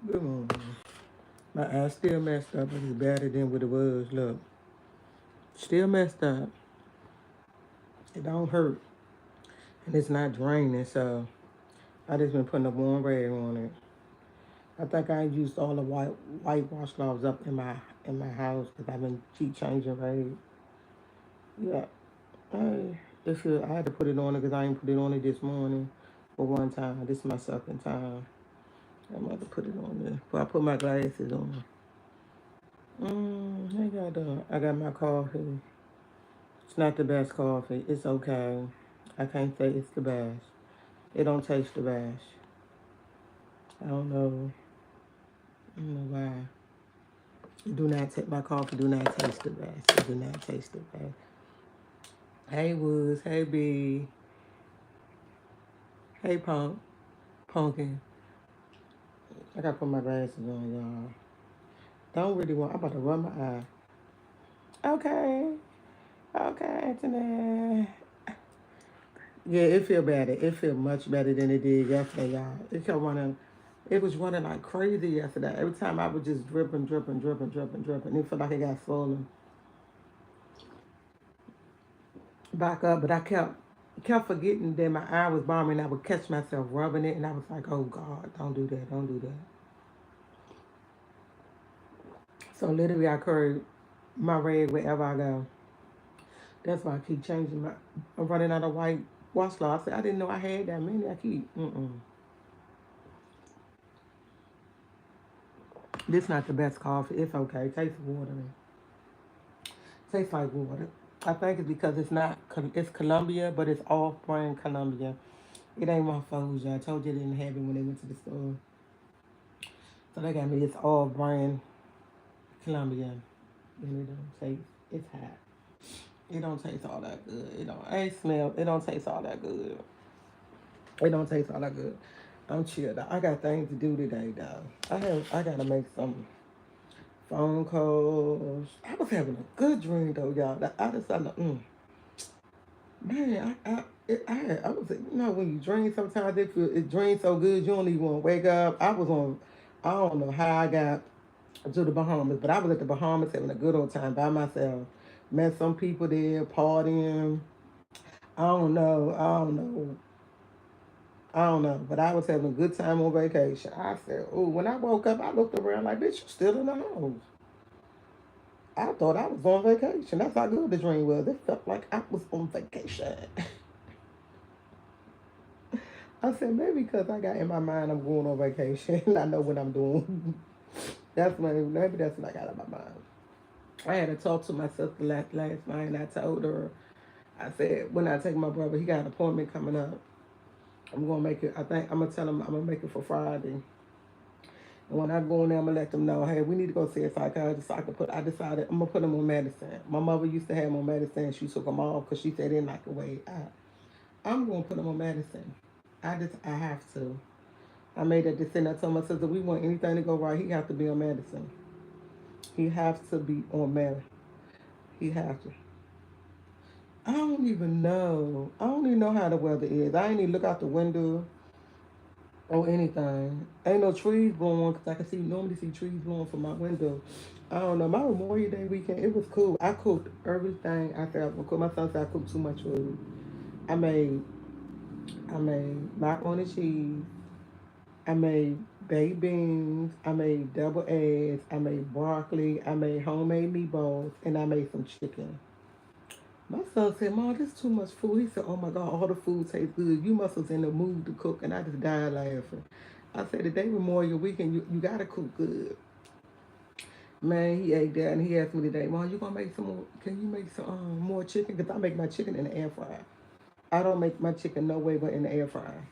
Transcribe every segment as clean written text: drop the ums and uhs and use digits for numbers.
Good morning. My eye still messed up, but it's better than what it was. Look, still messed up. It don't hurt, and it's not draining. So I just been putting a warm rag on it. I think I used all the white washcloths up in my house because I've been keep changing rags. Yeah, I had to put it on it because I ain't put it on it this morning for one time. This is my second time. I'm about to put it on there. Before I put my glasses on. I got my coffee. It's not the best coffee. It's okay. I can't say it's the best. It don't taste the best. I don't know. I don't know why. Do not take my coffee. Do not taste the best. It do not taste the best. Hey Woods. Hey B. Hey Pumpkin. I gotta put my glasses on, y'all. Don't really want. I'm about to rub my eye. Okay. Okay, Anthony. Yeah, it feel better. It feel much better than it did yesterday, y'all. It kept running. It was running like crazy yesterday. Every time I was just dripping. It felt like it got swollen back up, but I kept forgetting that my eye was bothering. I would catch myself rubbing it, and I was like, "Oh God, don't do that, don't do that." So literally, I carry my rag wherever I go. That's why I keep changing my. I'm running out of white washcloth. I said I didn't know I had that many. I keep. This not the best coffee. It's okay. It tastes watery. Tastes like water. I think it's because it's not. It's Columbia, but it's off-brand Columbia. It ain't my Foja. I told you they didn't have it when they went to the store. So they got me this off-brand Columbia, and it don't taste. It's hot. It don't taste all that good. It don't. I ain't smell. It don't taste all that good. It don't taste all that good. I'm chilled. I got things to do today, though. I gotta make some phone calls. I was having a good dream though, y'all. I decided, man, I was, when you dream, sometimes it dreams so good you don't even want to wake up. I don't know how I got to the Bahamas, but I was at the Bahamas having a good old time by myself. Met some people there partying. I don't know, but I was having a good time on vacation. I said, oh, when I woke up, I looked around like, bitch, you still in the house. I thought I was on vacation. That's how good the dream was. It felt like I was on vacation. I said, maybe because I got in my mind I'm going on vacation. I know what I'm doing. Maybe that's what I got in my mind. I had to talk to my sister last night and I told her, I said, when I take my brother, he got an appointment coming up. I'm gonna make it. I think I'm gonna tell him I'm gonna make it for Friday. And when I go in there, I'm gonna let them know, hey, we need to go see a psychiatrist. So I decided I'm gonna put him on medicine. My mother used to have him on medicine. She took him off because she said it knocked away. I'm gonna put him on medicine. I have to. I made that decision. I told my sister, we want anything to go right, he have to be on medicine. He has to be on medicine. He has to. I don't even know. I don't even know how the weather is. I ain't even look out the window or anything. Ain't no trees blowing because I can normally see trees blowing from my window. I don't know. My Memorial Day weekend, it was cool. I cooked everything I said I was gonna cook. My son said I cooked too much food. I made I made macaroni and cheese. I made baked beans. I made double eggs. I made broccoli. I made homemade meatballs, and I made some chicken. My son said, "Mom, this is too much food." He said, "Oh my God, all the food tastes good. You must was in the mood to cook." And I just died laughing. I said, "The day Memorial Weekend, you gotta cook good." Man, he ate that and he asked me today, "Mom, you gonna make some more? Can you make some more chicken? Cause I make my chicken in the air fryer. I don't make my chicken no way but in the air fryer."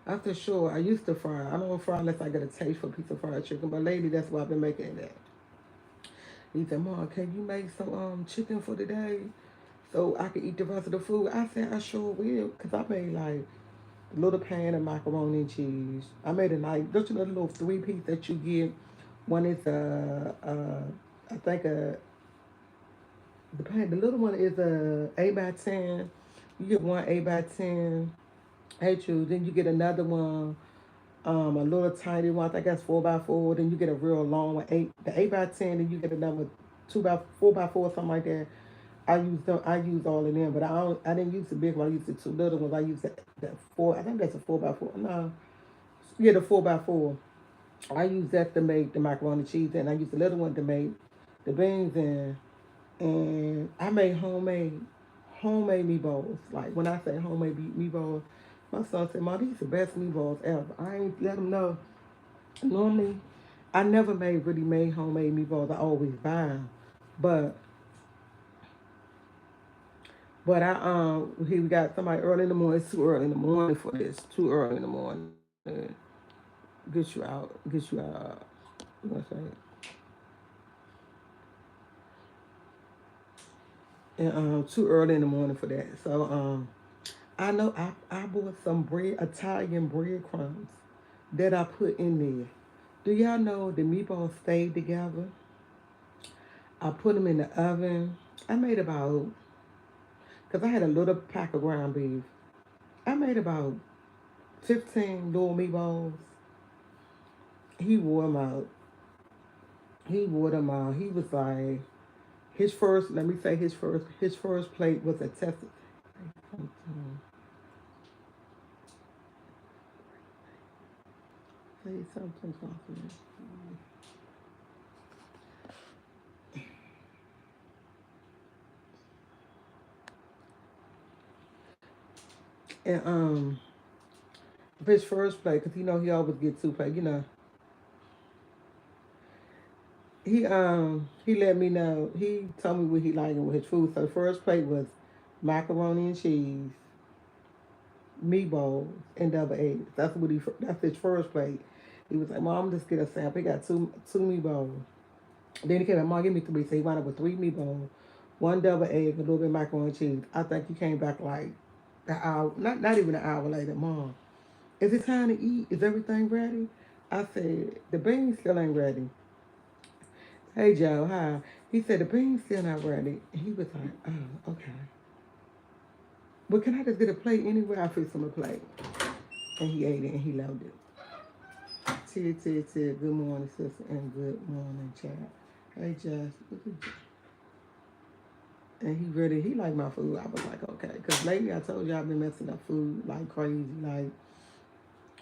I said, "Sure. I used to fry. I don't fry unless I get a taste for a piece of fried chicken. But lately, that's why I've been making that." He said, "Mom, can you make some chicken for today so I can eat the rest of the food?" I said, "I sure will." Because I made like a little pan of macaroni and cheese. I made a nice, don't you know the little three-piece that you get? One is I think the little one is a 8 by 10. You get one 8 by 10. Hey, true. Then you get another one. A little tiny one. I think that's 4x4. Then you get a real long one, the 8x10. Then you get another 4x4, something like that. I used them. I used all of them, but I don't. I didn't use the big one. I used the two little ones. I used that four. I think that's a 4x4. No, yeah, the 4x4. I use that to make the macaroni and cheese, and I use the little one to make the beans and I made homemade meatballs. Like when I say homemade meatballs, my son said, "Mom, these the best meatballs ever." I ain't let him know. Normally, I never made homemade meatballs. I always buy them, but I he got somebody early in the morning. It's too early in the morning for this. Too early in the morning. Get you out. Get you out. You know what I'm saying? And too early in the morning for that. So I know I bought some Italian breadcrumbs that I put in there. Do y'all know the meatballs stayed together? I put them in the oven. I made about, because I had a little pack of ground beef. I made about 15 little meatballs. He wore them out. He wore them out. He was like, his first, let me say his first plate was a test. Say something. And his first plate, because he always get two plates. He let me know. He told me what he liked with his food. So the first plate was macaroni and cheese, meatballs, and double eggs. That's his first plate. He was like, "Mom, just get a sample." He got two meatballs. Then he came back, "Mom, give me three." So he wound up with three meatballs, one double egg, a little bit of macaroni and cheese. I think he came back like an hour, not even an hour later. "Mom, is it time to eat? Is everything ready?" I said, "The beans still ain't ready." "Hey Joe, hi." He said, "The beans still not ready." And he was like, "Oh, okay. But can I just get a plate anyway?" I fixed him a plate. And he ate it and he loved it. Tia, good morning, sister, and good morning, chat. Hey Josh. And he liked my food. I was like, okay. Because lately I told you I've been messing up food like crazy. Like,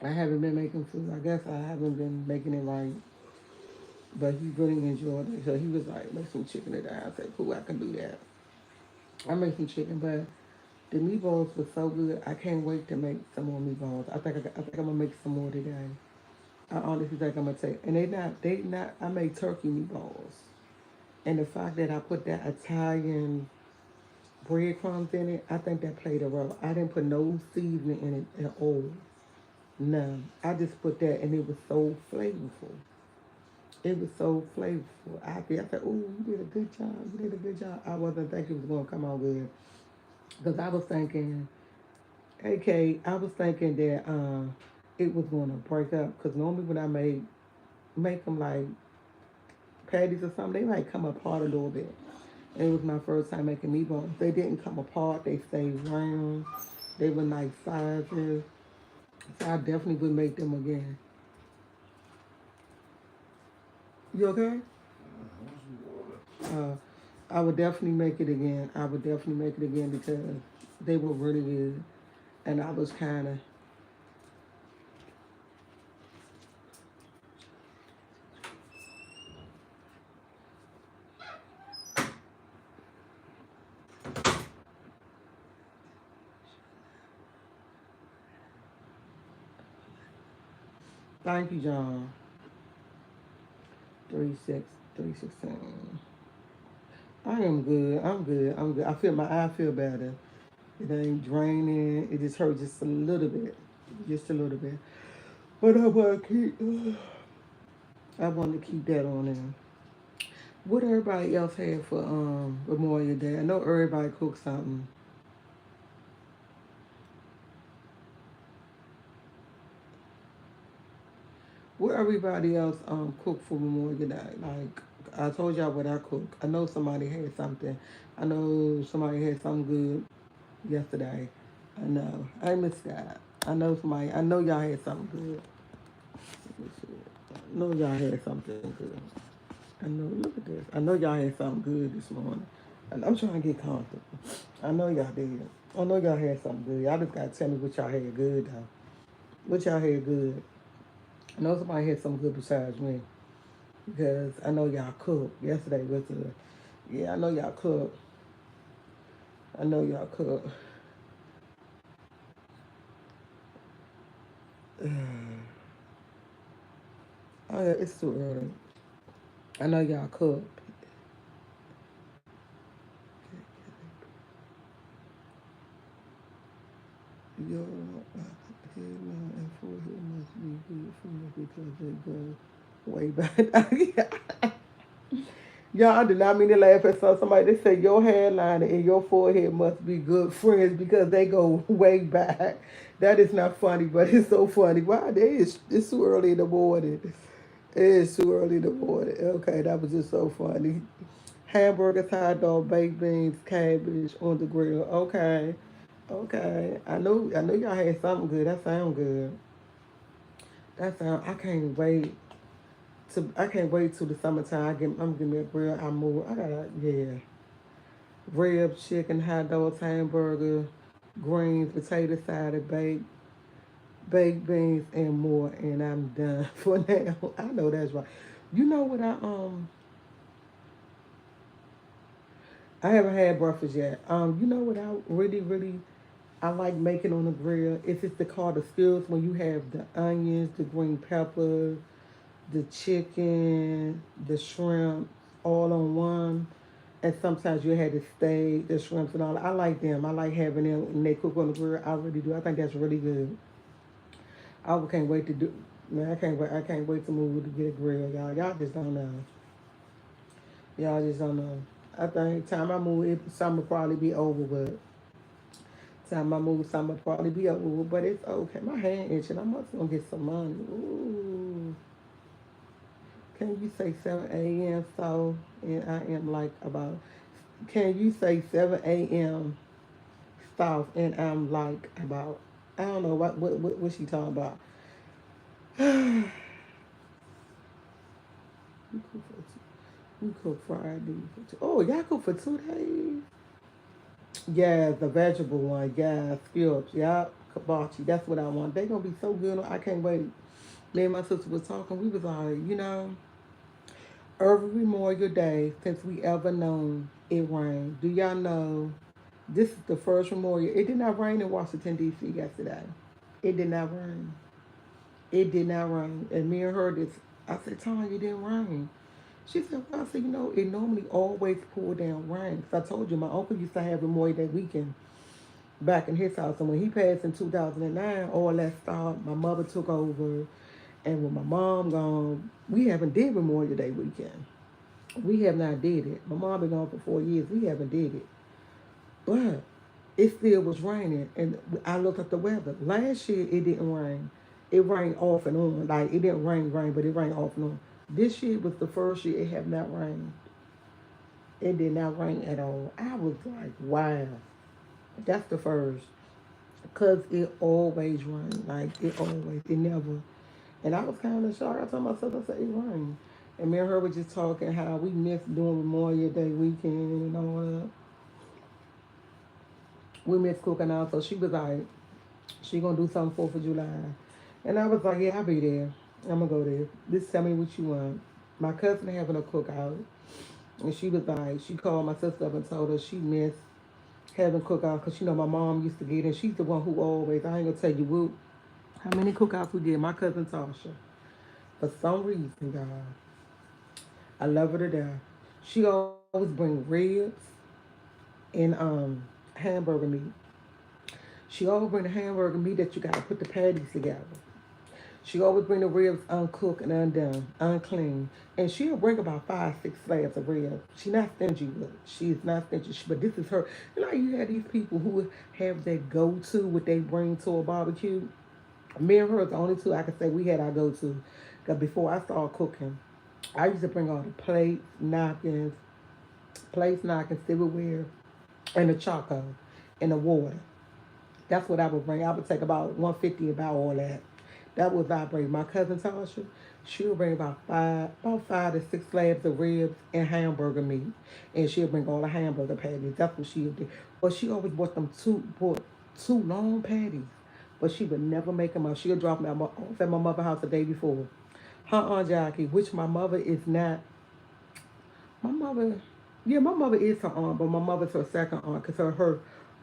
I haven't been making food. I guess I haven't been making it right. But he really enjoyed it. So he was like, make some chicken today. I said, cool, I can do that. I made some chicken, but the meatballs were so good. I can't wait to make some more meatballs. I think I'm gonna make some more today. I honestly think I'm gonna take. And they not. I made turkey meatballs, and the fact that I put that Italian breadcrumbs in it, I think that played a role. I didn't put no seasoning in it at all. None. I just put that, and it was so flavorful. It was so flavorful. I said, "Oh, you did a good job. You did a good job." I wasn't thinking it was gonna come out good because I was thinking, AK, I was thinking that it was gonna break up because normally when I make them like patties or something, they might come apart a little bit. And it was my first time making meatballs. They didn't come apart. They stayed round. They were nice sizes. So I definitely would make them again. You okay? Uh, I would definitely make it again. I would definitely make it again because they were really good. And I was kind of, thank you, John. 316. I am good. I'm good. I'm good. I feel better. It ain't draining. It just hurts just a little bit. Just a little bit. But I want to keep that on there. What everybody else had for Memorial Day? I know everybody cooked something. What everybody else cooked for Memorial Day? Like I told y'all what I cooked. I know somebody had something. I know somebody had something good yesterday. I know. I miss that. I know y'all had something good. know y'all had something good. I know, look at this. I know y'all had something good this morning. And I'm trying to get comfortable. I know y'all did. I know y'all had something good. Y'all just gotta tell me what y'all had good though. What y'all had good. I know somebody had something good besides me. Because I know y'all cooked. Yesterday was yeah, I know y'all cooked. I know y'all cooked. Oh yeah, it's too early. I know y'all cooked. Your headline and forehead must be good for me because they go way back. Y'all, I did not mean to laugh at somebody. They said your hairline and your forehead must be good friends because they go way back. That is not funny, but it's so funny. Why? It's too early in the morning. It is too early in the morning. Okay, that was just so funny. Hamburgers, hot dog, baked beans, cabbage on the grill. Okay, okay. I know y'all had something good. That sound good. That sound. I can't wait till the summertime. I'm gonna me a grill. I move. I got yeah. Ribs, chicken, hot dogs, hamburger, greens, potato salad, baked beans, and more. And I'm done for now. I know that's right. You know what I haven't had breakfast yet. You know what I really I like making on the grill? It's just called the skills when you have the onions, the green peppers, the chicken, the shrimp, all on one. And sometimes you had the steak, the shrimps, and all. I like them. I like having them and they cook on the grill. I really do. I think that's really good. I can't wait to do. Man, I can't wait. I can't wait to move to get a grill, y'all. Y'all just don't know. Y'all just don't know. I think time I move, summer probably be over, but time I move, summer probably be over, but it's okay. My hand itching. I must gonna get some money. Ooh. Can you say 7 a.m. so? And I am like about. Can you say 7 a.m. South? And I'm like about. I don't know what she talking about. we cook we cook Friday. Oh, y'all cook for 2 days. Yeah, the vegetable one. Yeah, skills. Yeah, kibachi. That's what I want. They gonna be so good. I can't wait. Me and my sister was talking. We was like, every Memorial Day since we ever known it rained. Do y'all know this is the first Memorial? It did not rain in Washington D.C. yesterday. It did not rain. It did not rain. And me and her this. I said, Tanya, it didn't rain. She said, well, I said, it normally always pour down rain. Because I told you, my uncle used to have Memorial Day weekend back in his house. And when he passed in 2009, all that stopped. My mother took over. And with my mom gone, we haven't did Memorial Day weekend. We have not did it. My mom been gone for 4 years. We haven't did it. But it still was raining. And I looked at the weather. Last year, it didn't rain. It rained off and on. Like, it didn't rain, but it rained off and on. This year was the first year it have not rained. It did not rain at all. I was like, wow. That's the first. Because it always rained. Like, it never. And I was kind of shocked. I told myself, I said, it rained. And me and her were just talking how we missed doing Memorial Day weekend and all that. We missed cooking out. So she was like, she gonna do something 4th of July. And I was like, yeah, I'll be there. I'm gonna go there. Just tell me what you want. My cousin having a cookout. And she was like, she called my sister up and told her she missed having cookout because my mom used to get it. She's the one who always, I ain't gonna tell you how many cookouts we did. My cousin Tasha. For some reason, y'all, I love her to death. She always bring ribs and hamburger meat. She always bring the hamburger meat that you gotta put the patties together. She always bring the ribs uncooked and undone, unclean. And she'll bring about 5, 6 slabs of ribs. She's not stingy with it. She's not stingy. But this is her. You have these people who have their go-to what they bring to a barbecue. Me and her is the only two I can say we had our go-to. Because before I started cooking, I used to bring all the plates, napkins, silverware, and the choco, and the water. That's what I would bring. I would take about 150 about all that. That would vibrate. My cousin Tasha, she'll bring about 5 to 6 slabs of ribs and hamburger meat, and she'll bring all the hamburger patties. That's what she'll do. But she always bought two long patties, but she would never make them up. She'll drop them off at my mother's house the day before. Her Aunt Jackie, which my mother is not. My mother, yeah, my mother is her aunt, but my mother's her second aunt because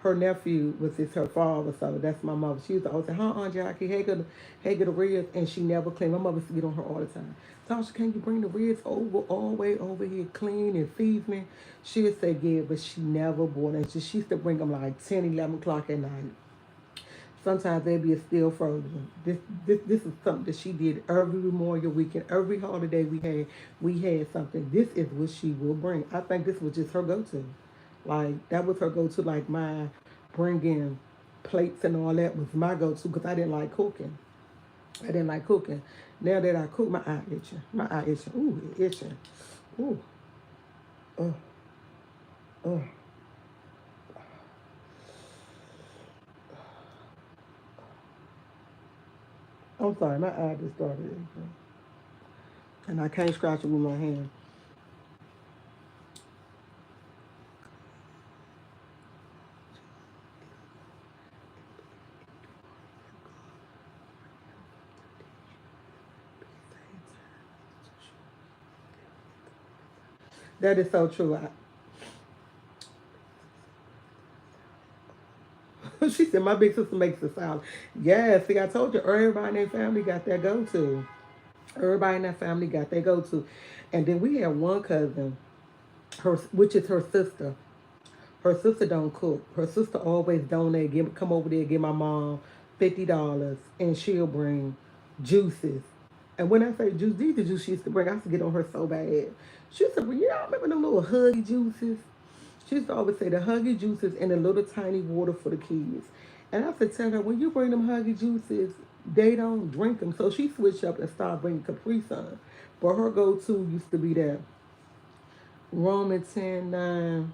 her nephew was just her father, so that's my mother. She used to always say, "Huh, Aunt Jackie, hey, get the ribs," and she never cleaned. My mother used to get on her all the time. Tasha, can you bring the ribs over all the way over here, clean and seasoning? She would say, yeah, but she never bought it. She used to bring them like 10, 11 o'clock at night. Sometimes they'd be still frozen. This is something that she did every Memorial weekend, every holiday we had something. This is what she will bring. I think this was just her go-to. Like, that was her go-to. Like, my bringing plates and all that was my go-to because I didn't like cooking. I didn't like cooking. Now that I cook, my eye itching. My eye itching. Ooh, it itching. Ooh. Oh. Oh. I'm sorry, my eye just started itching. And I can't scratch it with my hand. That is so true. She said, my big sister makes the salad. Yeah, see, I told you, everybody in their family got their go-to. Everybody in that family got their go-to. And then we had one cousin, which is her sister. Her sister don't cook. Her sister always donate, come over there, give my mom $50, and she'll bring juices. And when I say juice, these are juice she used to bring. I used to get on her so bad. She used to bring, you know, remember them little huggy juices? She used to always say the huggy juices and a little tiny water for the kids. And I used to tell her, when you bring them huggy juices, they don't drink them. So she switched up and started bringing Capri Sun. But her go-to used to be that Roman 10 9.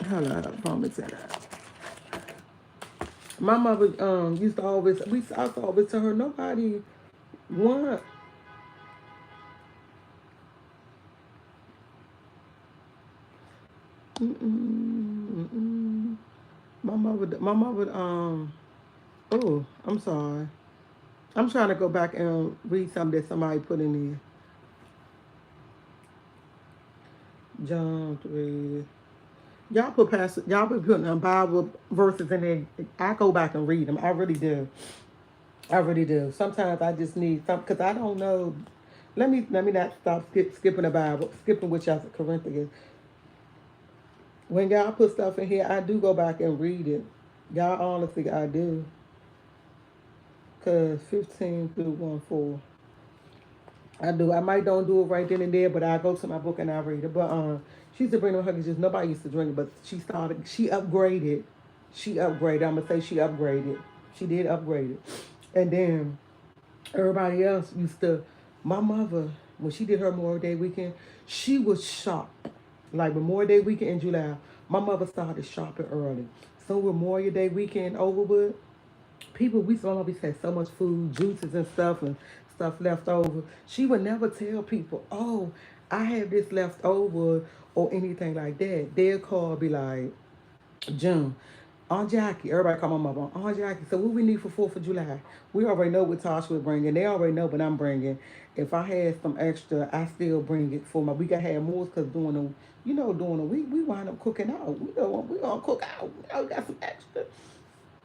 Hold on, Roman 10 9. My mother used to always, I used to always tell her, nobody want. Mm-mm, mm-mm. My mother, oh, I'm sorry. I'm trying to go back and read something that somebody put in there. John 3. Y'all put putting Bible verses in there. I go back and read them. I really do. I really do. Sometimes I just need some because I don't know. Let me not skipping the Bible, skipping which y'all Corinthians. When y'all put stuff in here, I do go back and read it. Y'all honestly, I do. Cause 15 through 1 4. I do. I might don't do it right then and there, but I go to my book and I read it. But she used to bring them huggies. Just nobody used to drink it, but she started. She upgraded. She upgraded. I'm gonna say she upgraded. She did upgrade it, and then everybody else used to. My mother, when she did her Memorial Day weekend, she was sharp. Like Memorial Day weekend in July, my mother started shopping early. So Memorial Day weekend over with, people, we always had so much food, juices and stuff left over. She would never tell people, oh, I have this left over or anything like that. They'll call, be like, June, Aunt Jackie, everybody call my mother, Aunt Jackie, so what we need for 4th of July? We already know what Tosh was bringing. They already know what I'm bringing. If I had some extra, I still bring it for my, we got to have more because during the week, we wind up cooking out. We gonna cook out. We got some extra.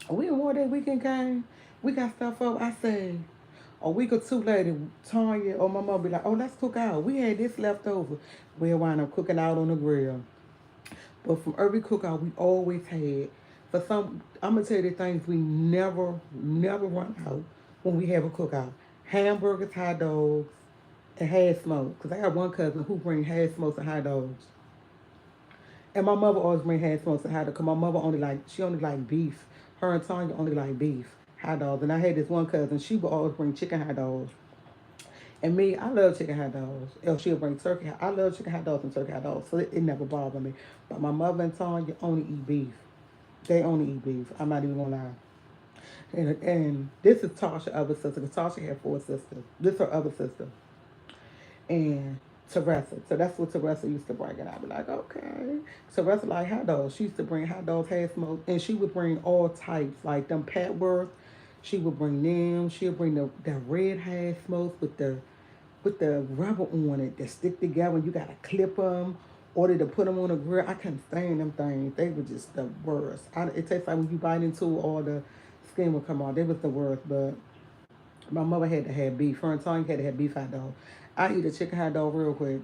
We in war that weekend came. We got stuff up. I say a week or two later, Tanya or my mom be like, "Oh, let's cook out. We had this left over." We'll wind up cooking out on the grill. But from every cookout, we always had. For some, I'm gonna tell you the things we never run out when we have a cookout: hamburgers, hot dogs, and hash smokes. Cause I got one cousin who bring hash smokes and hot dogs. And my mother always bring hash smokes and hot dogs. Cause my mother only like beef. Her and Tanya only like beef, hot dogs. And I had this one cousin, she would always bring chicken hot dogs. And me, I love chicken hot dogs. Or she'll bring turkey. I love chicken hot dogs and turkey hot dogs. So it never bothered me. But my mother and Tanya only eat beef. They only eat beef. I'm not even gonna lie. And this is Tasha's other sister, because Tasha had four sisters. This is her other sister. And Teresa. So that's what Teresa used to bring. And I'd be like, okay. Teresa like hot dogs. She used to bring hot dogs, half smoked, and she would bring all types, like them Patworth. She would bring them. She'll bring the red half smokes with the rubber on it that stick together. You gotta clip them, order to put them on a grill. I couldn't stand them things. They were just the worst. It tastes like when you bite into all the skin will come out. They was the worst, but my mother had to have beef. Her and Tanya had to have beef hot dog. I eat a chicken hot dog real quick.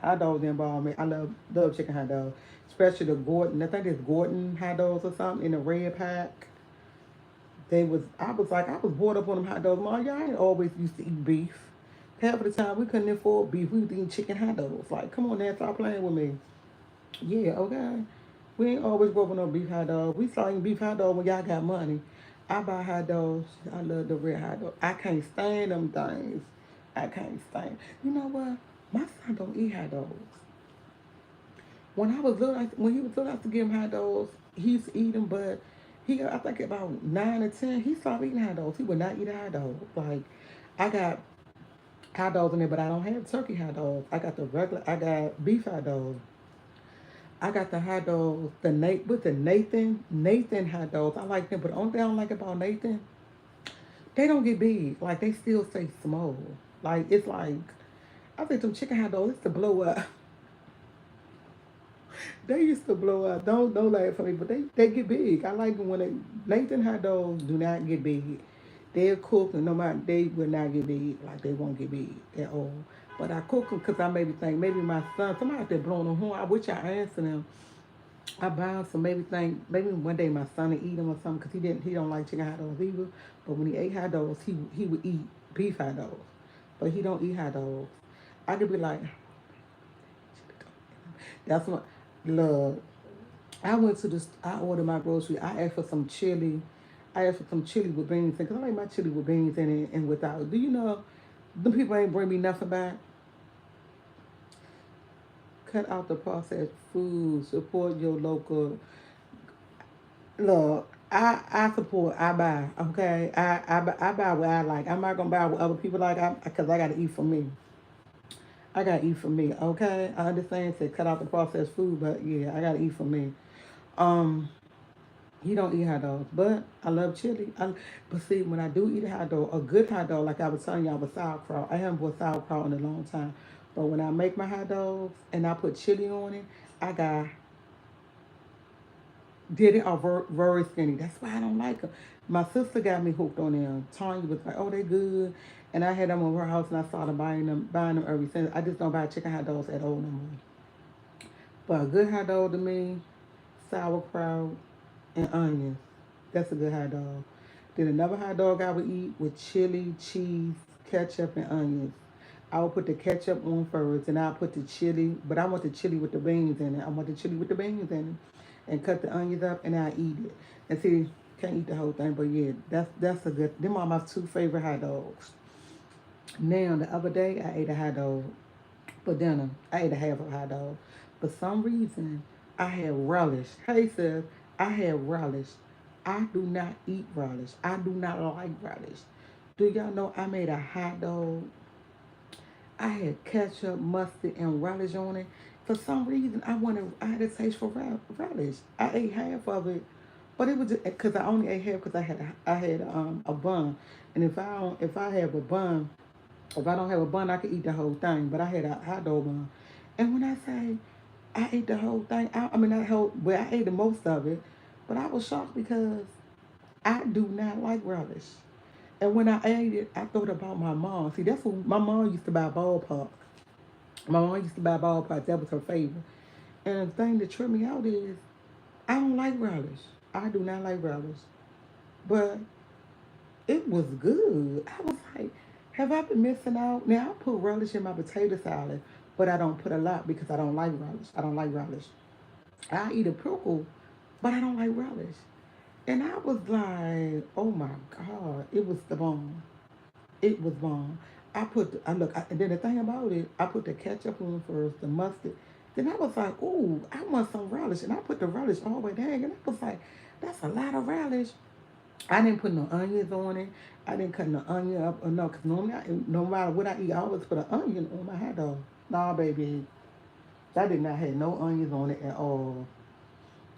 Hot dogs involve me. I love chicken hot dog, especially the Gordon. I think it's Gordon hot dogs or something in the red pack. I was bored up on them hot dogs. Mom, y'all ain't always used to eat beef. Half of the time we couldn't afford beef. We was eating chicken hot dogs. Like, come on now, stop playing with me. Yeah, okay. We ain't always growing up beef hot dog. We started eating beef hot dog when y'all got money. I buy hot dogs. I love the red hot dog. I can't stand them things. I can't stand. You know what? My son don't eat hot dogs. When I was little, when he was little, I used to give him hot dogs. He used to eat them, but I think about 9 or 10, he stopped eating hot dogs. He would not eat a hot dog. Like, I got hot dogs in there, but I don't have turkey hot dogs. I got the regular. I got beef hot dogs. I got the hot dogs, with the Nathan hot dogs. I like them, but the only thing I don't like about Nathan, they don't get big. Like they still stay small. Like it's like I think them chicken hot dogs used to blow up. They used to blow up. Don't laugh at me, but they get big. I like them when Nathan hot dogs do not get big. They're cooked and no matter they will not get big. Like they won't get big at all. But I cook them because I maybe think maybe my son, somebody out there blowing a horn. I wish I answered them. I buy them so maybe think maybe one day my son would eat them or something because he don't like chicken hot dogs either. But when he ate hot dogs, he would eat beef hot dogs, but he don't eat hot dogs. I could be like, that's what love. I went to this. I ordered my grocery. I asked for some chili. I asked for some chili with beans because I like my chili with beans in it and without. Do you know, the people ain't bring me nothing back. Cut out the processed food. Support your local. Look, I support. I buy. Okay, I buy what I like. I'm not gonna buy what other people like. Because I gotta eat for me. I gotta eat for me. Okay, I understand. Say cut out the processed food, but yeah, I gotta eat for me. Um, he don't eat hot dogs, but I love chili. But see, when I do eat a hot dog, a good hot dog, like I was telling y'all, with sauerkraut. I haven't bought sauerkraut in a long time. But when I make my hot dogs and I put chili on it, I got did it are very skinny. That's why I don't like them. My sister got me hooked on them. Tanya was like, "Oh, they good," and I had them over her house, and I started buying them ever since. I just don't buy chicken hot dogs at all no more. But a good hot dog to me, sauerkraut and onions. That's a good hot dog. Then another hot dog I would eat with chili, cheese, ketchup, and onions. I would put the ketchup on first, and I'll put the chili, but I want the chili with the beans in it. I want the chili with the beans in it, and cut the onions up, and I eat it. And see, can't eat the whole thing, but yeah, that's a good. Them are my two favorite hot dogs. Now the other day I ate a hot dog for dinner. I ate a half of a hot dog. For some reason, I had relish. Hey sis, I had relish. I do not eat relish. I do not like relish. Do y'all know I made a hot dog? I had ketchup, mustard, and relish on it. For some reason, I had a taste for relish. I ate half of it, but it was because I only ate half because I had a bun, and if I have a bun, if I don't have a bun, I could eat the whole thing. But I had a hot dog bun, and when I say I ate the whole thing, I mean I ate the most of it, but I was shocked because I do not like relish. And when I ate it, I thought about my mom. See, that's what my mom used to buy ballpark. My mom used to buy ballpark. That was her favorite. And the thing that tripped me out is I don't like relish. I do not like relish. But it was good. I was like, have I been missing out? Now I put relish in my potato salad, but I don't put a lot because I don't like relish. I don't like relish. I eat a pickle, but I don't like relish. And I was like, oh my God, it was the bomb. It was bomb. And then the thing about it, I put the ketchup on first, the mustard. Then I was like, ooh, I want some relish. And I put the relish all the way down. And I was like, that's a lot of relish. I didn't put no onions on it. I didn't cut no onion up or no, because normally, no matter what I eat, I always put an onion on my hot dog. Nah, baby, that did not have no onions on it at all.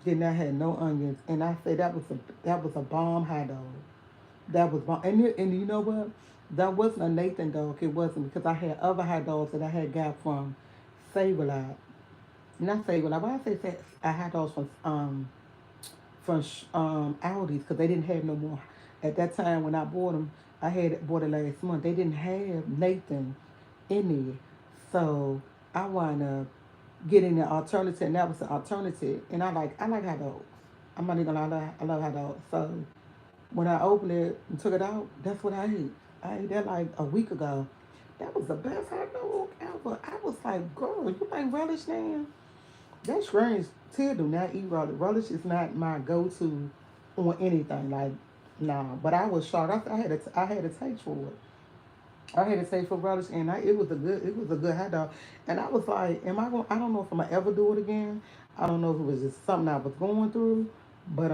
Did not have no onions, and I said that was a bomb hot dog. That was bomb, and you know what? That wasn't a Nathan dog. It wasn't because I had other hot dogs that I had got from Save-A-Lot. Not Save-A-Lot, but I say I had those from Aldi's because they didn't have no more. At that time when I bought them, I had bought it last month. They didn't have Nathan in it, so I wound up getting the alternative, and that was the alternative. And I like hot dogs. I'm not even gonna lie, I love hot dogs. So when I opened it and took it out, that's what I ate. I ate that like a week ago. That was the best hot dog ever. I was like, girl, you like relish now? That's strange. Tia do not eat relish. Relish is not my go-to on anything. Like, nah. But I was shocked. I had a taste for it. I had a taste for relish, and it was a good hot dog. And I was like, am I going? I don't know if I'm gonna ever do it again. I don't know if it was just something I was going through, but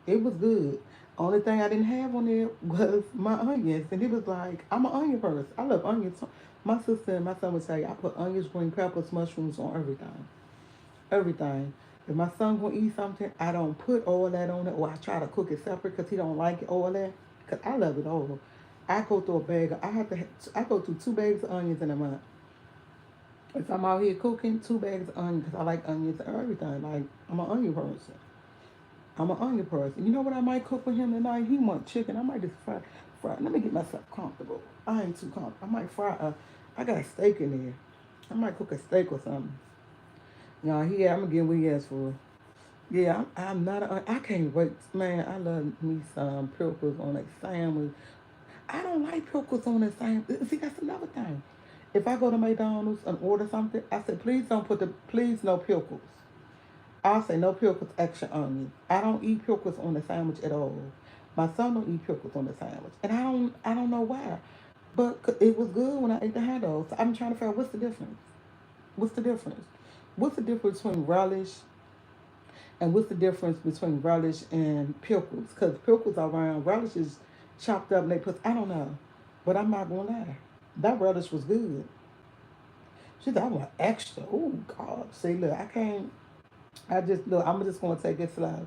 it was good. Only thing I didn't have on there was my onions, and it was like I'm an onion person. I love onions. My sister and my son would say I put onions, green peppers, mushrooms on everything. Everything. If my son gonna eat something, I don't put all that on it, or I try to cook it separate because he don't like it all that. Cause I love it all. I go through a bag. I go through 2 bags of onions in a month. If I'm out here cooking, 2 bags of onions because I like onions and everything. Like I'm an onion person. I'm an onion person. You know what I might cook for him tonight? He want chicken. I might just fry. Let me get myself comfortable. I ain't too comfortable. I might fry I got a steak in there. I might cook a steak or something. No, I'm gonna get what he asked for. Yeah, I'm not. I can't wait, man. I love me some pickles on a sandwich. I don't like pickles on a sandwich. See, that's another thing. If I go to McDonald's and order something, I say, please no pickles. I'll say no pickles, extra onion. I don't eat pickles on the sandwich at all. My son don't eat pickles on the sandwich, and I don't know why, but it was good when I ate the hot dogs. So I'm trying to figure out what's the difference. What's the difference? What's the difference between relish and what's the difference between relish and pickles? Because pickles are round, relish is chopped up and they put, I don't know. But I'm not going to lie. That relish was good. She said, I want extra. Oh, God. See, look, I can't, look, I'm just going to take it slow.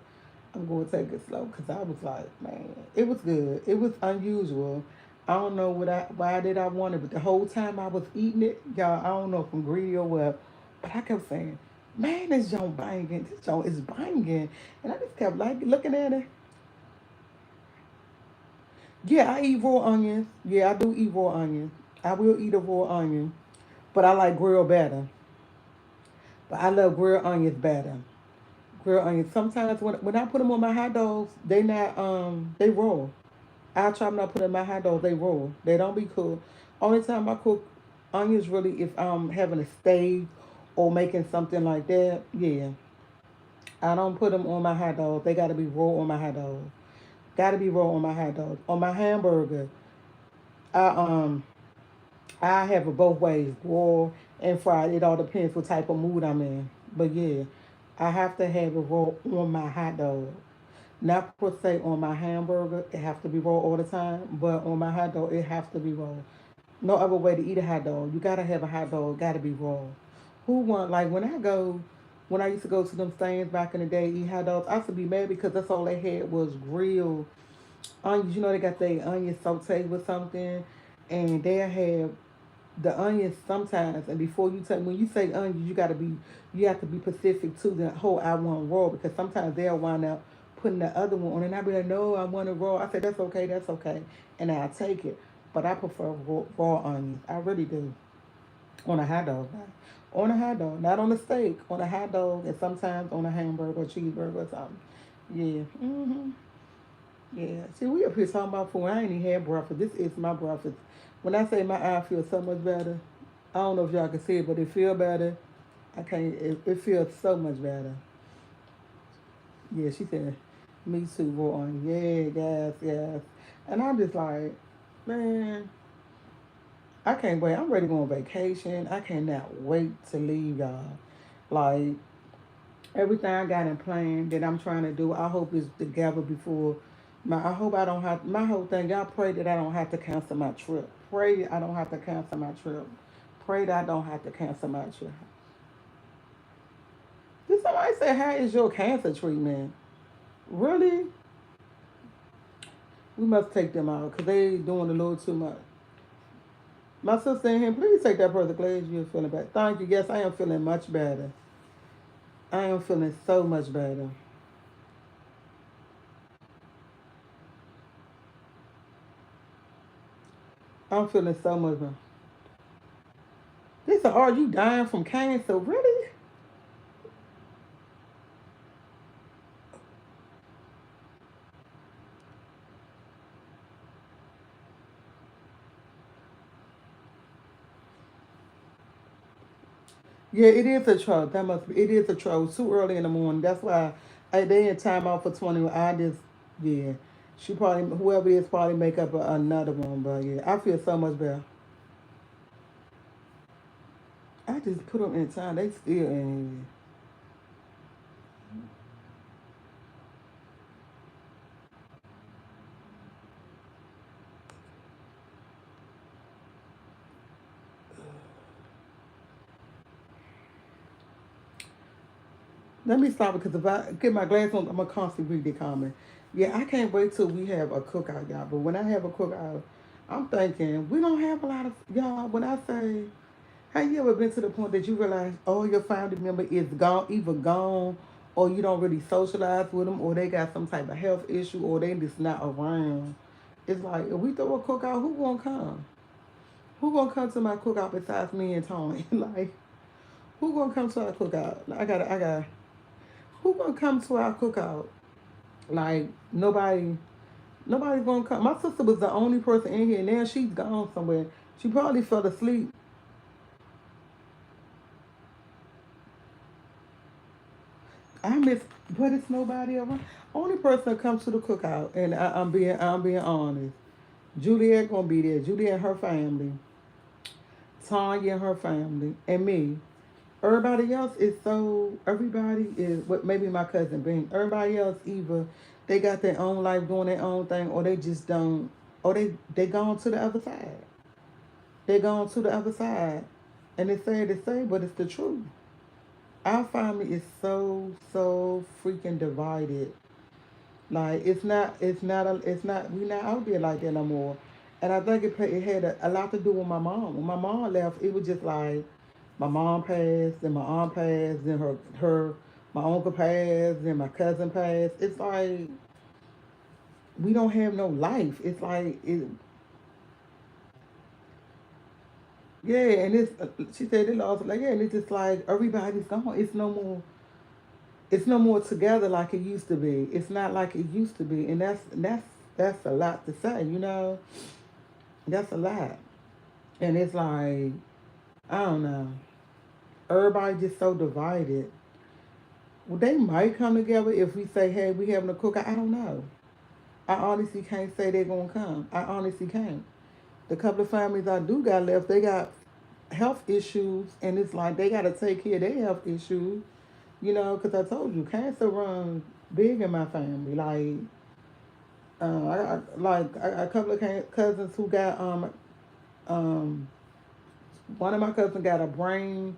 I'm going to take it slow because I was like, man, it was good. It was unusual. I don't know why did I want it, but the whole time I was eating it, y'all, I don't know if I'm greedy or what, but I kept saying, man, this joint banging. This joint is banging. And I just kept like looking at it. Yeah, I eat raw onions. Yeah, I do eat raw onions. I will eat a raw onion, but I like grilled better. But I love grilled onions better. Grilled onions. Sometimes when I put them on my hot dogs, they raw. I try not to put in my hot dogs. They raw. They don't be cooked. Only time I cook onions really if I'm having a steak or making something like that. Yeah, I don't put them on my hot dogs. They got to be raw on my hot dog. Got to be raw on my hot dog. On my hamburger, I I have it both ways, raw and fried. It all depends what type of mood I'm in. But yeah, I have to have it raw on my hot dog. Not per se on my hamburger. It have to be raw all the time. But on my hot dog, it has to be raw. No other way to eat a hot dog. You gotta have a hot dog. Gotta be raw. Who want like when I used to go to them stands back in the day, eat hot dogs, I used to be mad because that's all they had was grilled onions. You know they got their onions sauteed with something, and they have the onions sometimes. And before you take when you say onions, you have to be specific to the whole I want raw because sometimes they'll wind up putting the other one on, and I'll be like, no, I want it raw. I said that's okay, and I'll take it. But I prefer raw onions. I really do on a hot dog. On a hot dog, not on a steak, on a hot dog, and sometimes on a hamburger or cheeseburger or something. Yeah. Yeah. See, we up here talking about food. I ain't even had breakfast. This is my breakfast. When I say my eye feels so much better, I don't know if y'all can see it, but it feel better. I can't. It feels so much better. Yeah, she said, me too, raw on. Yeah, yes, yes. And I'm just like, man, I can't wait. I'm ready to go on vacation. I cannot wait to leave y'all. Like, everything I got in plan that I'm trying to do, I hope is together before I hope I don't have my whole thing. Y'all pray that I don't have to cancel my trip. Pray that I don't have to cancel my trip. Pray that I don't have to cancel my trip. Did somebody say, "How is your cancer treatment?" Really? We must take them out because they doing a little too much. My sister in here, please take that brother Glaze. You're feeling better. Thank you. Yes, I am feeling much better. I am feeling so much better. I'm feeling so much better. This are you dying from cancer? Really? Yeah, it is a trouble. That must be. It is a trouble. It's too early in the morning. That's why they in time out for 20. I just yeah. She probably whoever it is probably make up another one. But yeah, I feel so much better. I just put them in time. They still in. Let me stop because if I get my glass on, I'm gonna constantly read the comment. Yeah, I can't wait till we have a cookout, y'all. But when I have a cookout, I'm thinking we don't have a lot of y'all. When I say, have you ever been to the point that you realize all your family member is gone, either gone, or you don't really socialize with them, or they got some type of health issue, or they just not around? It's like if we throw a cookout, who gonna come? Who gonna come to my cookout besides me and Tony? Like who gonna come to our cookout? I got. Who gonna come to our cookout? Like nobody's gonna come. My sister was the only person in here. Now she's gone somewhere. She probably fell asleep. I miss, but it's nobody around. Only person that comes to the cookout, and I'm being honest. Juliet gonna be there. Juliet and her family, Tanya and her family, and me. Everybody else is so. Everybody is what maybe my cousin Bing. Everybody else either they got their own life doing their own thing, or they just don't. Or they gone to the other side. They gone to the other side, and it's sad to say, but it's the truth. Our family is so freaking divided. Like it's not. We not out there like that no more. And I think it had a lot to do with my mom. When my mom left, it was just like my mom passed, then my aunt passed, then my uncle passed, then my cousin passed. It's like we don't have no life. It's like yeah, and she said it lost like yeah, and it's just like everybody's gone. It's no more together like it used to be. It's not like it used to be, and that's a lot to say, you know. That's a lot, and it's like I don't know. Everybody just so divided. Well, they might come together if we say, "Hey, we having a cookout." I don't know. I honestly can't say they're gonna come. I honestly can't. The couple of families I do got left, they got health issues, and it's like they got to take care of their health issues. You know, because I told you, cancer runs big in my family. I got a couple of cousins who got um one of my cousins got a brain.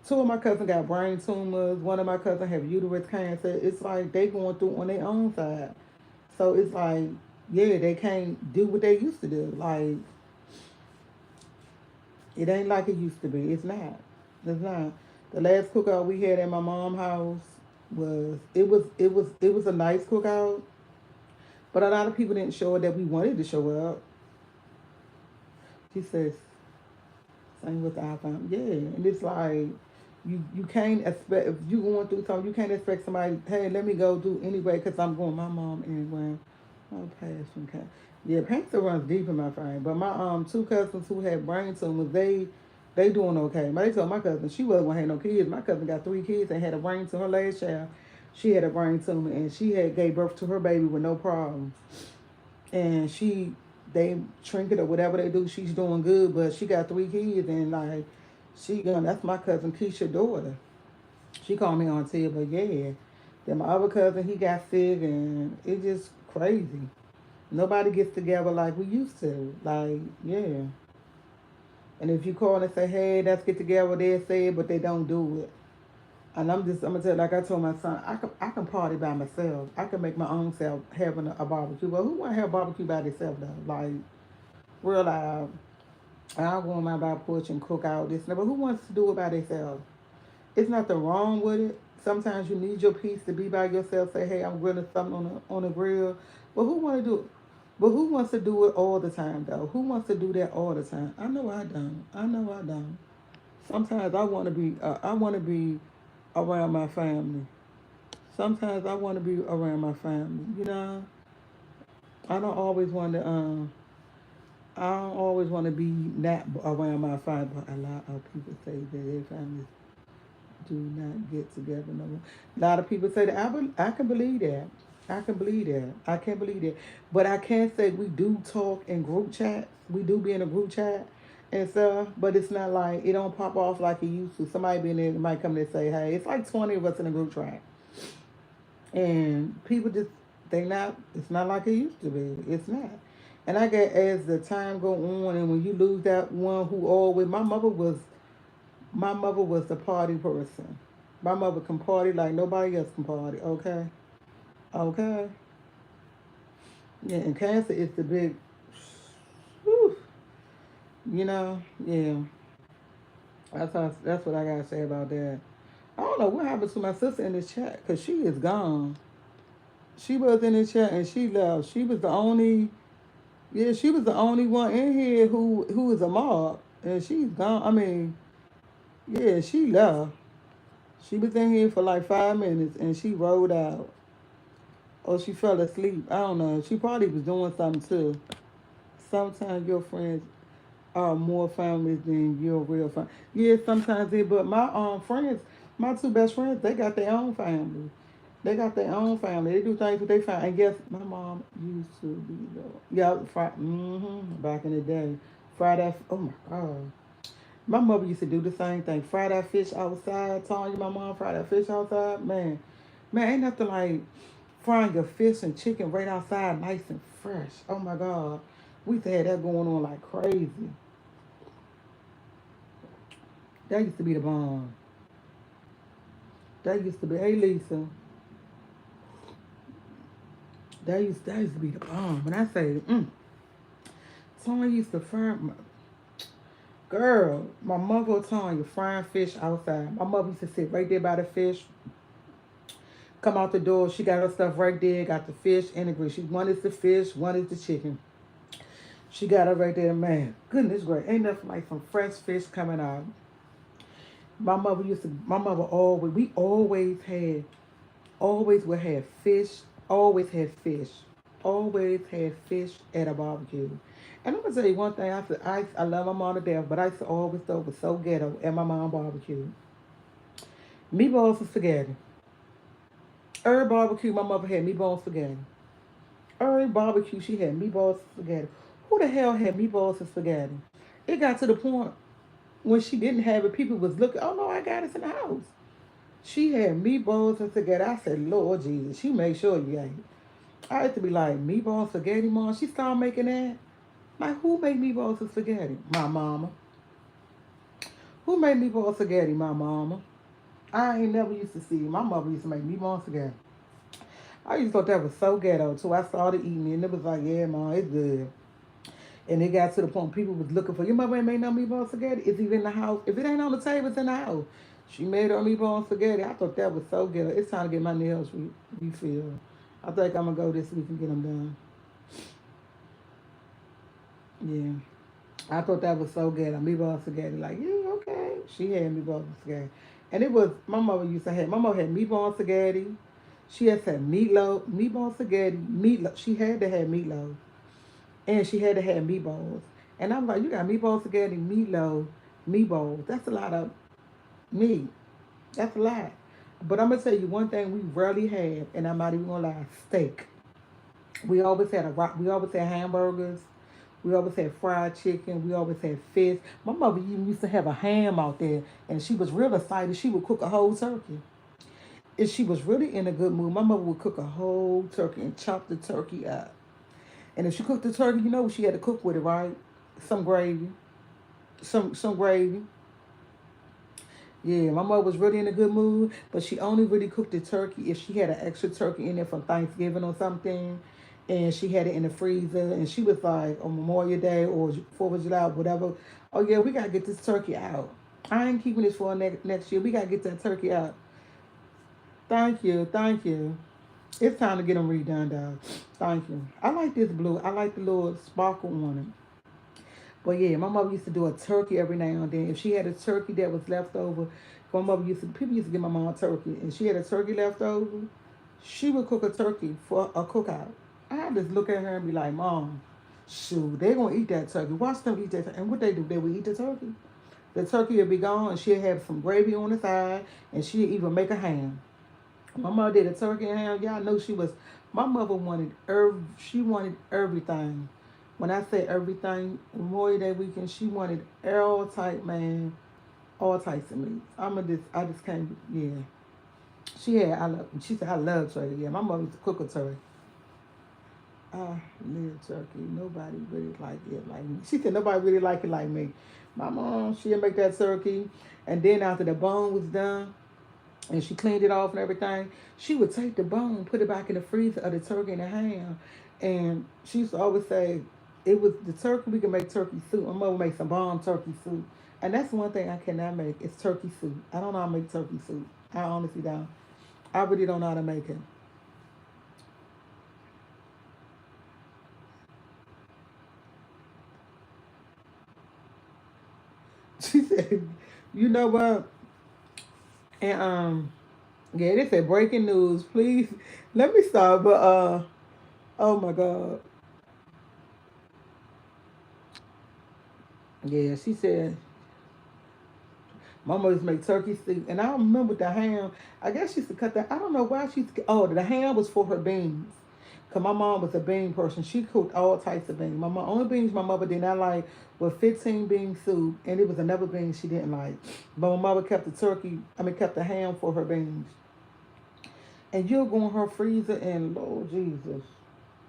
Two of my cousins got brain tumors. One of my cousins have uterus cancer. It's like they going through on their own side. So it's like, yeah, they can't do what they used to do. Like it ain't like it used to be. It's not. It's not. The last cookout we had at my mom's house was a nice cookout, but a lot of people didn't show up that we wanted to show up. She says, same with the iPhone. Yeah, and it's like you can't expect if you going through something, you can't expect somebody. Hey, let me go do anyway because I'm going. My mom anyway. Oh, pass from cat. Yeah, cancer runs deep in my family. But my two cousins who had brain tumors, they doing okay. They told my cousin she wasn't gonna have no kids. My cousin got 3 kids and had a brain tumor. Her last child, she had a brain tumor and she had gave birth to her baby with no problems. And they trinket or whatever they do, she's doing good. But she got 3 kids and like that's my cousin Keisha's daughter. She called me auntie, but yeah. Then my other cousin he got sick and it's just crazy. Nobody gets together like we used to. Like, yeah. And if you call and say, hey, let's get together, they say it, but they don't do it. And I'm gonna tell you, like I told my son, I can party by myself. I can make my own self having a barbecue. But who want to have barbecue by themselves though? Like, real loud. I'll go on my back porch and cook out this. But who wants to do it by themselves? It's nothing wrong with it. Sometimes you need your peace to be by yourself. Say, hey, I'm grilling something on a grill. But who want to do it? But who wants to do it all the time though? Who wants to do that all the time? I know I don't. I know I don't. Sometimes I want to be around my family. Sometimes I want to be around my family. You know, I don't always want to. I don't always want to be not around my family. But a lot of people say that their families do not get together no more. A lot of people say that. I can believe that. I can believe that. I can't believe that. But I can say we do talk in group chats. We do be in a group chat and stuff. But it's not like it don't pop off like it used to. Somebody be in there might come in and say, hey, it's like 20 of us in a group chat. And people just they not it's not like it used to be. It's not. And I get as the time go on and when you lose that one who always my mother was the party person. My mother can party like nobody else can party, okay? Okay. Yeah, and cancer is the big whew, yeah. That's what I gotta say about that. I don't know what happened to my sister in this chat, cause she is gone. She was in the chat and she left. She was the only one in here who is a mob, and she's gone. I mean, yeah, she left. She was in here for like 5 minutes and she rolled out. Or she fell asleep. I don't know. She probably was doing something too. Sometimes your friends are more families than your real family. Yeah, sometimes it. But my friends, my two best friends, they got their own family. They got their own family. They do things with their family. And guess my mom used to be the back in the day. Friday. Oh my god. My mother used to do the same thing. Fry that fish outside. Telling you my mom fried that fish outside. Man, ain't nothing like frying your fish and chicken right outside, nice and fresh. Oh my God, we used to have that going on like crazy. That used to be the bomb. That used to be. Hey Lisa, that used to be the bomb. When I say, someone used to fry. Girl, my mother was telling you frying fish outside. My mother used to sit right there by the fish, come out the door. She got her stuff right there. Got the fish and the grill. One is the fish, one is the chicken. She got her right there, man. Goodness great. Ain't nothing like some fresh fish coming out. My mother always, we always would have fish, always had fish, always had fish at a barbecue. And I'm gonna tell you one thing. I love my mom to death, but I used to always thought it was so ghetto at my mom barbecue. Meatballs and spaghetti. Every barbecue, my mother had meatballs and spaghetti. Every barbecue, she had meatballs and spaghetti. Who the hell had meatballs and spaghetti? It got to the point when she didn't have it, people was looking, oh no, I got it in the house. She had meatballs and spaghetti. I said, Lord Jesus, she made sure you ate it. I had to be like, meatballs, spaghetti, mom. She started making that. Like, who made meatballs and spaghetti? My mama. Who made meatballs and spaghetti? My mama. I ain't never used to see it. My mother used to make meatballs and spaghetti. I used to thought that was so ghetto too. I started eating it and it was like, yeah, mom, it's good. And it got to the point people was looking for your mother ain't made no meatball spaghetti. Is it in the house? If it ain't on the table, it's in the house. She made her meatball spaghetti. I thought that was so good. It's time to get my nails refilled. I think I'm gonna go this week and get them done. Yeah, I thought that was so good. A meatball spaghetti, like yeah, okay. She had meatball spaghetti, and it was my mother used to have. My mother had meatball spaghetti. She had said meatloaf, meatball spaghetti, meatloaf. She had to have meatloaf. And she had to have meatballs. And I'm like, you got meatballs, spaghetti, meatloaf, meatballs. That's a lot of meat. That's a lot. But I'm gonna tell you one thing we rarely have, and I'm not even gonna lie, steak. We always had a rock. We always had hamburgers. We always had fried chicken. We always had fish. My mother even used to have a ham out there, and she was real excited. She would cook a whole turkey. If she was really in a good mood, my mother would cook a whole turkey and chop the turkey up. And if she cooked the turkey, you know what she had to cook with it, right? Some gravy. Some gravy. Yeah, my mother was really in a good mood, but she only really cooked the turkey if she had an extra turkey in there from Thanksgiving or something, and she had it in the freezer, and she was like on Memorial Day or 4th of July, whatever. Oh yeah, we gotta get this turkey out. I ain't keeping this for next year. We gotta get that turkey out. Thank you, thank you. It's time to get them redone, dog. Thank you. I like this blue. I like the little sparkle on it. But yeah, my mother used to do a turkey every now and then. If she had a turkey that was left over, my mother used to people used to give my mom a turkey, and she had a turkey left over, she would cook a turkey for a cookout. I just look at her and be like, Mom, shoot, they gonna eat that turkey. Watch them eat that turkey. And what they do, they would eat the turkey. The turkey would be gone, and she'd have some gravy on the side, and she'd even make a ham. My mother did a turkey and ham. Y'all know she was. My mother wanted she wanted everything. When I say everything, Memorial Day weekend, she wanted all type, man, all types of meat. I just can't. Yeah, She said I love turkey. Yeah, my mother used to cook a turkey. I love turkey. Nobody really like it like me. She said nobody really like it like me. My mom, she'd make that turkey, and then after the bone was done, and she cleaned it off and everything, she would take the bone, put it back in the freezer of the turkey and the ham. And she used to always say, it was the turkey, we can make turkey soup. My mother makes some bomb turkey soup. And that's one thing I cannot make, it's turkey soup. I don't know how to make turkey soup. I honestly don't. I really don't know how to make it. She said, you know what? And yeah, they said breaking news. Please let me stop. But oh my God. Yeah, she said my mother used to make turkey steak, and I remember the ham. I guess she used to cut that. I don't know why she used to. Oh, the ham was for her beans. Cause my mom was a bean person. She cooked all types of beans. My mom, only beans my mother did not like was 15 bean soup, and it was another bean she didn't like. But my mother kept the turkey. I mean, kept the ham for her beans. And you'll go in her freezer, and Lord Jesus,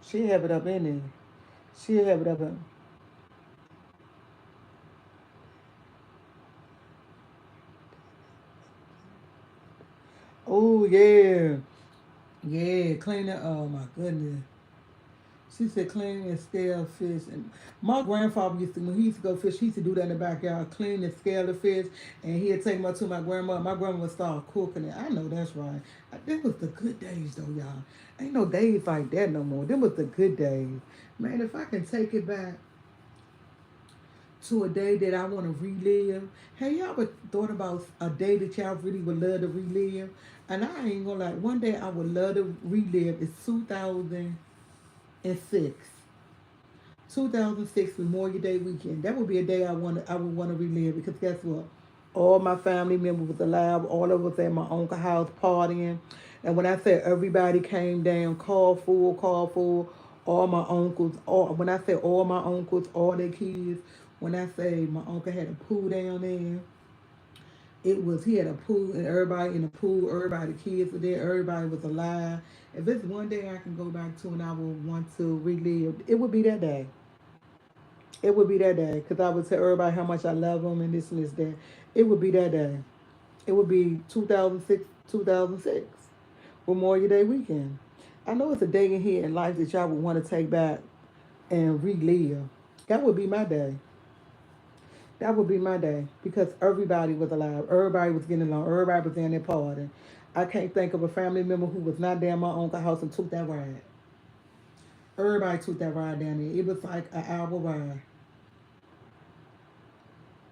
she have it up in there. She have it up in. Oh yeah, yeah. Clean it. Oh my goodness. She said clean and scale fish. And my grandfather used to, when he used to go fish, he used to do that in the backyard, clean and scale the fish, and he'd take me to my grandma. My grandma would start cooking it. I know that's right. That was the good days, though, y'all. Ain't no days like that no more. Them was the good days. Man, if I can take it back to a day that I want to relive, have y'all ever thought about a day that y'all really would love to relive? And I ain't gonna lie, one day I would love to relive is 2006. 2006 Memorial Day weekend. That would be a day I would want to relive because guess what? All my family members was alive. All of us at my uncle's house partying. And when I say everybody came down, call full, all my uncles, all when I say all my uncles, all their kids, when I say my uncle had a pool down there, it was he had a pool and everybody in the pool, everybody, the kids were there, everybody was alive. If it's one day I can go back to and I would want to relive, it would be that day. It would be that day because I would tell everybody how much I love them and this and this that. It would be that day. It would be 2006, 2006, Memorial Day weekend. I know it's a day in here in life that y'all would want to take back and relive. That would be my day. That would be my day because everybody was alive. Everybody was getting along. Everybody was in their party. I can't think of a family member who was not down my uncle's house and took that ride. Everybody took that ride down there. It was like an hour ride.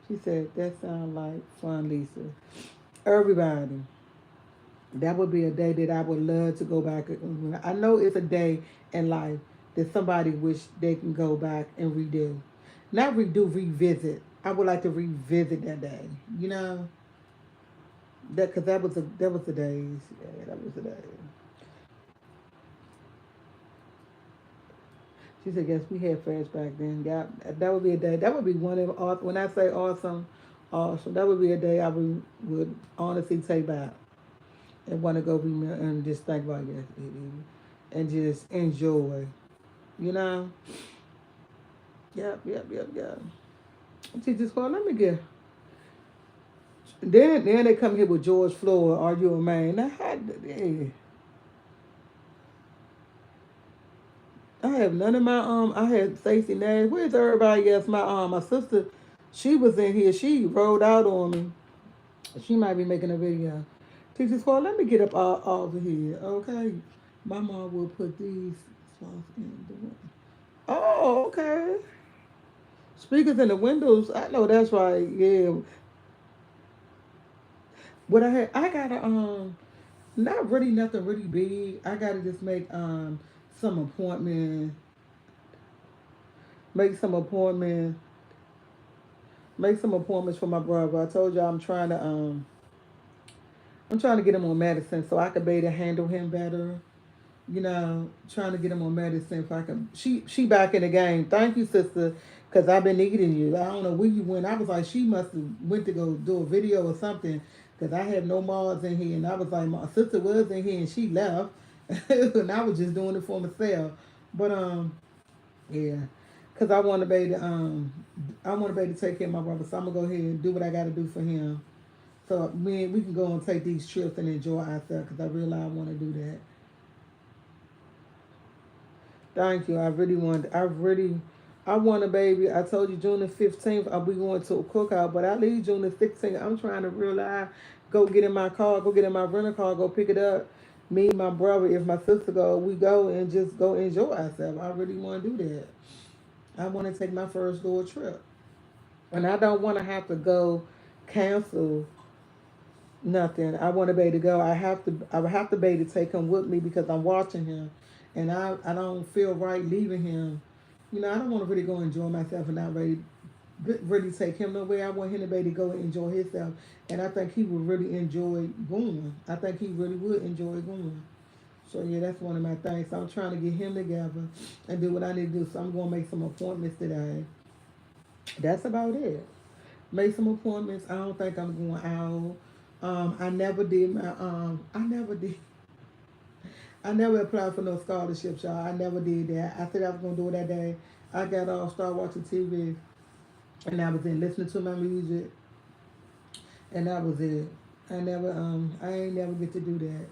She said, that sounds like fun, Lisa. Everybody. That would be a day that I would love to go back. I know it's a day in life that somebody wish they can go back and redo. Not redo, revisit. I would like to revisit that day. You know, that because that was the days. Yeah, that was the days. She said, yes, we had flashback then. That would be a day. That would be one of when I say awesome, awesome. That would be a day I would honestly take back and want to go remember and just think about yes, and just enjoy. You know? Yep. Jesus, well, let me get. Then they come here with George Floyd. Are you a man? Now, hey, I have none of my I had Stacey Nash. Where's everybody else? My sister, she was in here. She rolled out on me. She might be making a video. Teacher Squad, let me get up over here, okay? My mom will put these songs in the window. Oh, okay. Speakers in the windows. I know that's right. Yeah. What I gotta not really nothing really big. I gotta just make some appointment, make some appointment, make some appointments for my brother. I told y'all I'm trying to get him on medicine so I could be able to handle him better. You know, trying to get him on medicine if I can. She back in the game. Thank you, sister, because I've been needing you. I don't know where you went. I was like, she must have went to go do a video or something because I have no mods in here. And I was like, my sister was in here and she left. And I was just doing it for myself. But yeah, because I want to be able to take care of my brother. So I'm gonna go ahead and do what I got to do for him. So we can go and take these trips and enjoy ourselves because I realize I want to do that. Thank you. I want a baby. I told you June the 15th, I'll be going to a cookout, but I leave June the 16th. I'm trying to realize, go get in my car, go get in my rental car, go pick it up. Me, my brother, if my sister go, we go and just go enjoy ourselves. I really want to do that. I want to take my first little trip. And I don't want to have to go cancel nothing. I want to be able to go. I would have to be able to take him with me because I'm watching him, and I don't feel right leaving him. You know, I don't want to really go enjoy myself and not really take him nowhere. I want him to be able to go and enjoy himself, and I think he would really enjoy going. I think he really would enjoy going. So yeah, that's one of my things. So I'm trying to get him together and do what I need to do. So I'm going to make some appointments today. That's about it. Make some appointments. I don't think I'm going out. I never did my I never applied for no scholarships, y'all. I never did that. I said I was gonna do it that day. I got off, started watching TV, and I was in listening to my music, and that was it. I ain't never get to do that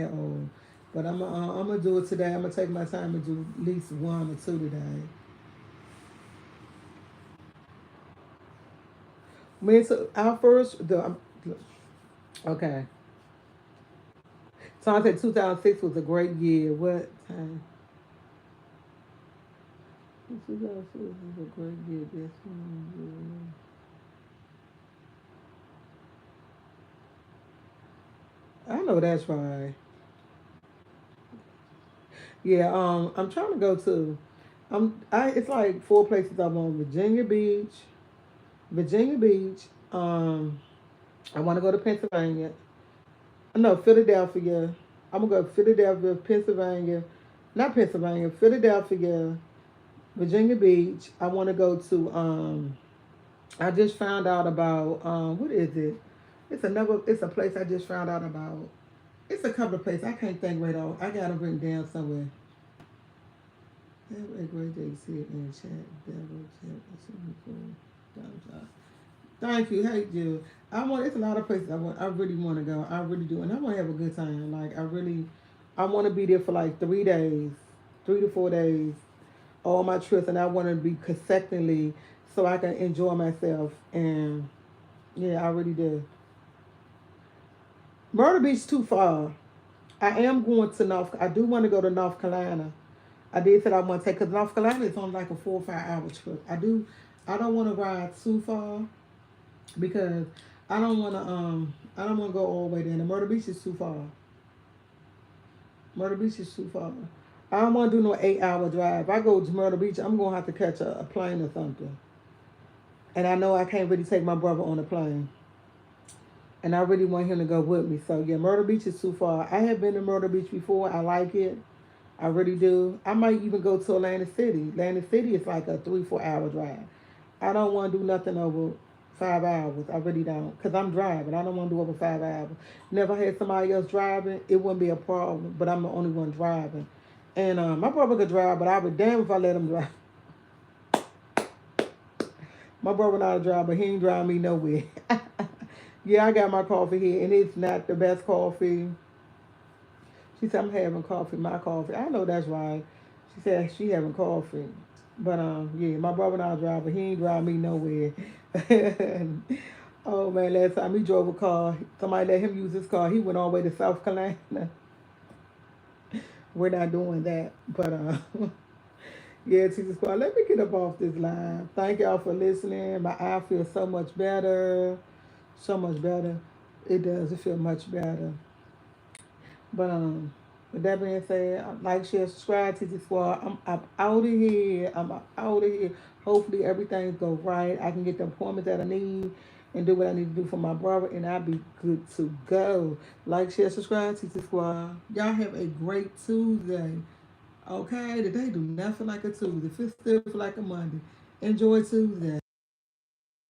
at all. But I'm gonna do it today. I'm gonna take my time and do at least one or two today. Me so our first okay. So I said 2006 was a great year. What time? 2006 was a great year. This one. I know that's right. Yeah. I'm trying to go to. It's like four places I want: Virginia Beach, Virginia Beach. I want to go to Pennsylvania. No, Philadelphia. I'm gonna go to Philadelphia, Pennsylvania. Not Pennsylvania, Philadelphia, Virginia Beach. I want to go to. I just found out about. What is it? It's another. It's a place I just found out about. It's a couple of places I can't think right off. I got them written down somewhere. Have a great day. See it in the chat. Thank you. Hey, Jill. I want. It's a lot of places I want. I really want to go. I really do, and I want to have a good time. Like I really, I want to be there for like 3 days, 3 to 4 days, all my trips, and I want to be consecutively so I can enjoy myself. And yeah, I really do. Myrtle Beach too far. I am going to North. I do want to go to North Carolina. I did say I want to take because North Carolina is on like a 4 or 5 hour trip. I do. I don't want to ride too far because I don't want to go all the way there. The Myrtle Beach is too far. Myrtle Beach is too far. I don't want to do no 8 hour drive. If I go to Myrtle Beach, I'm gonna have to catch a plane or something. And I know I can't really take my brother on a plane. And I really want him to go with me. So yeah, Myrtle Beach is too far. I have been to Myrtle Beach before. I like it. I really do. I might even go to Atlantic City. Atlantic City is like a 3 or 4 hour drive. I don't want to do nothing over 5 hours. I really don't. Because I'm driving. I don't want to do over 5 hours. Never had somebody else driving, it wouldn't be a problem. But I'm the only one driving. And my brother could drive, but I would damn if I let him drive. My brother not a driver, but he ain't drive me nowhere. Yeah, I got my coffee here, and it's not the best coffee. She said I'm having coffee, my coffee. I know that's right. She said she having coffee, but yeah, my brother not a driver. He ain't drive me nowhere. Oh man, last time he drove a car, somebody let him use his car. He went all the way to South Carolina. We're not doing that, but yeah, Jesus Squad. Let me get up off this line. Thank y'all for listening. My eye feels so much better. So much better. It does. It feel much better. But with that being said, like, share, subscribe to this squad. I'm out of here. I'm out of here. Hopefully everything go right. I can get the appointments that I need and do what I need to do for my brother, and I'll be good to go. Like, share, subscribe to the squad. Y'all have a great Tuesday. Okay, today do not feel like a Tuesday. It still feel like a Monday. Enjoy Tuesday.